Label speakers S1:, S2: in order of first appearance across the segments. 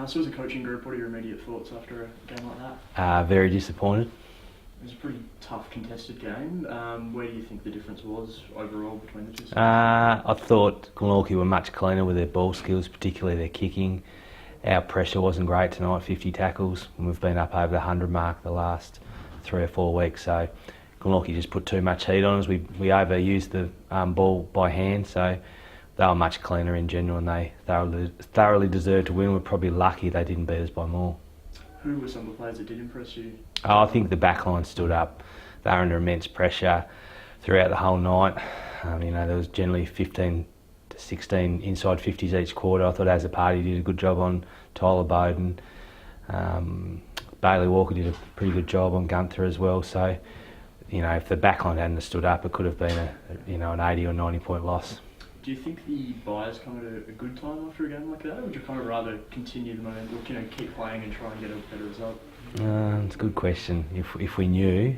S1: So as a coaching group, what are your immediate thoughts after a game like that?
S2: Very disappointed.
S1: It was a pretty tough contested game. Where do you think the difference was overall between the two sides?
S2: I thought Glenorchy were much cleaner with their ball skills, particularly their kicking. Our pressure wasn't great tonight, 50 tackles, and we've been up over the 100 mark the last 3 or 4 weeks. So Glenorchy just put too much heat on us. We overused the ball by hand, so they were much cleaner in general, and they thoroughly deserved to win. We're probably lucky they didn't beat us by more.
S1: Who were some of the players that did impress you?
S2: I think the back line stood up. They were under immense pressure throughout the whole night. There was generally 15 to 16 inside 50s each quarter. I thought As a Party did a good job on Tyler Bowden. Bailey Walker did a pretty good job on Gunther as well. So, if the back line hadn't stood up, it could have been an 80 or 90 point loss.
S1: Do you think the buyers come at a good time after a game like that, or would you kind of rather continue the momentum, keep playing and try and get a better result?
S2: It's a good question. If we knew,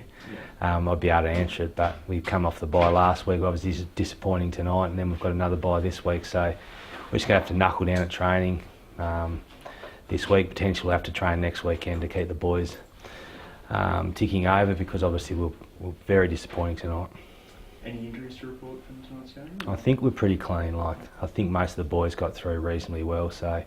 S2: I'd be able to answer it, but we've come off the bye last week. Obviously it's disappointing tonight, and then we've got another bye this week, so we're just going to have to knuckle down at training this week. Potentially we'll have to train next weekend to keep the boys ticking over, because obviously we're very disappointing tonight.
S1: Any injuries to report from tonight's game?
S2: I think we're pretty clean. I think most of the boys got through reasonably well, so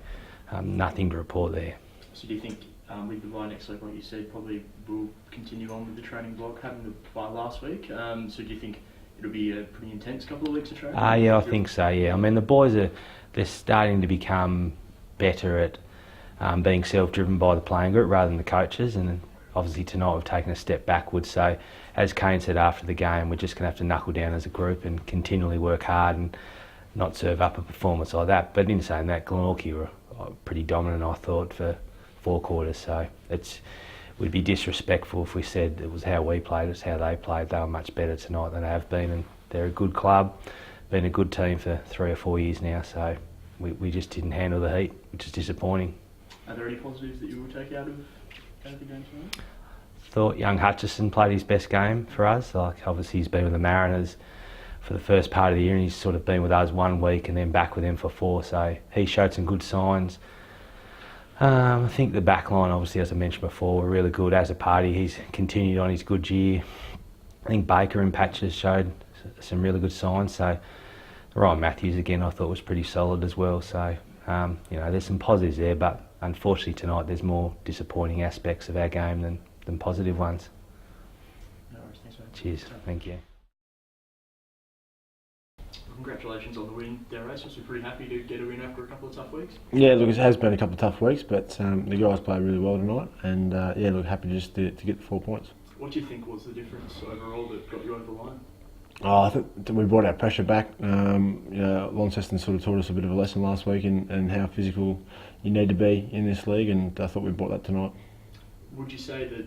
S2: nothing to report there.
S1: So do you think with the bye next week, like you said, probably will continue on with the training block, having the bye last week? So do you think it'll be a pretty intense couple of weeks of training?
S2: Yeah, I think so, yeah. The boys they're starting to become better at being self-driven by the playing group rather than the coaches, and obviously tonight we've taken a step backwards. So as Kane said after the game, we're just going to have to knuckle down as a group and continually work hard and not serve up a performance like that. But in saying that, Glenorchy were pretty dominant, I thought, for 4 quarters. So we'd be disrespectful if we said it was how we played, it's how they played. They were much better tonight than they have been, and they're a good club, been a good team for 3 or 4 years now. So we just didn't handle the heat, which is disappointing.
S1: Are there any positives that you will take out of the game tonight?
S2: Thought young Hutchison played his best game for us. Obviously he's been with the Mariners for the first part of the year, and he's sort of been with us 1 week and then back with them for 4. So he showed some good signs. I think the back line, obviously, as I mentioned before, were really good. As a Party, he's continued on his good year. I think Baker in patches showed some really good signs. So Ryan Matthews again, I thought was pretty solid as well. So there's some positives there, but unfortunately tonight there's more disappointing aspects of our game than positive ones.
S1: No worries, thanks, mate.
S2: Cheers, thank you.
S1: Congratulations on the win there, Race. We're pretty happy to get a win after a couple of tough weeks.
S3: Yeah, look, it has been a couple of tough weeks, but the guys played really well tonight, and happy just to get the 4 points.
S1: What do you think was the difference overall that got you over the line?
S3: I think we brought our pressure back. Launceston sort of taught us a bit of a lesson last week and how physical you need to be in this league, and I thought we brought that tonight.
S1: Would you say that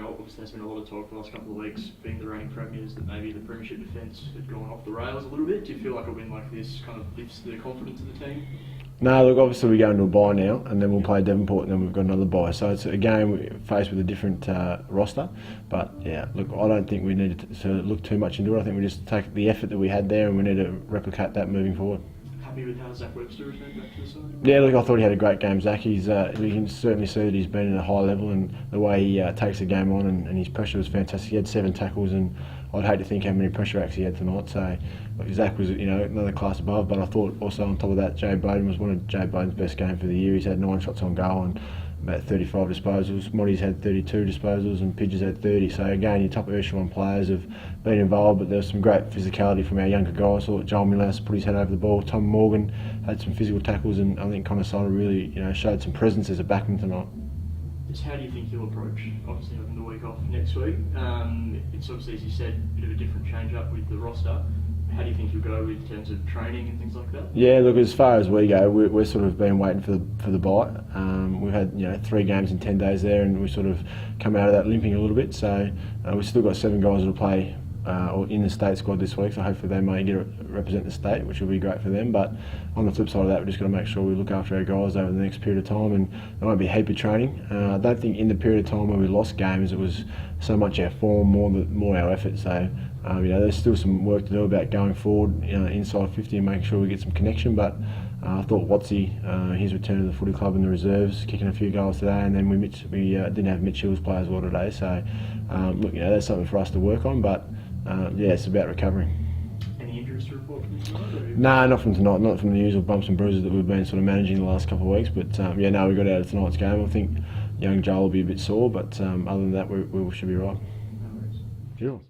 S1: obviously there's been a lot of talk the last couple of weeks, being the reigning premiers, that maybe the premiership defence had gone off the rails a little bit? Do you feel like a win like this kind of lifts the confidence of the team?
S3: No, look, obviously we go into a bye now, and then we'll play Devonport, and then we've got another bye. So it's a game faced with a different roster. But yeah, look, I don't think we need to look too much into it. I think we just take the effort that we had there, and we need to replicate that moving forward.
S1: Happy with how Zach Webster returned back to the side?
S3: Yeah, look, I thought he had a great game, Zach. We can certainly see that he's been at a high level, and the way he takes the game on and his pressure was fantastic. He had 7 tackles, and I'd hate to think how many pressure acts he had tonight. So look, Zach was another class above, but I thought also on top of that, Jay Bowden was one of Jay Bowden's best games for the year. He's had 9 shots on goal and about 35 disposals. Monty's had 32 disposals and Pidge's had 30. So again, your top echelon players have been involved, but there's some great physicality from our younger guys. I thought Joel Milhouse put his head over the ball. Tom Morgan had some physical tackles, and I think Connor Siler really showed some presence as a backman tonight.
S1: Just how do you think you'll approach, obviously having the week off next week? It's obviously, as you said, a bit of a different change up with the roster. How do you think you'll go in terms of training and things like that? Yeah,
S3: look, as far as we go, we're sort of been waiting for the bye. We've had 3 games in 10 days there, and we sort of come out of that limping a little bit. So we've still got 7 guys that'll play or in the state squad this week. So hopefully they may represent the state, which will be great for them. But on the flip side of that, we're just going to make sure we look after our guys over the next period of time, and there won't be a heap of training. I don't think in the period of time where we lost games it was so much our form, more our effort. So There's still some work to do about going forward, inside 50 and making sure we get some connection. But I thought Watsy, his return to the footy club in the reserves, kicking a few goals today, and then we didn't have Mitch Hills play as well today. So that's something for us to work on. But it's about recovering.
S1: Any injuries to report from tonight?
S3: No, not from tonight, not from the usual bumps and bruises that we've been sort of managing the last couple of weeks. But we got out of tonight's game. I think young Joel will be a bit sore, but other than that, we should be right.
S1: No worries.
S3: Sure.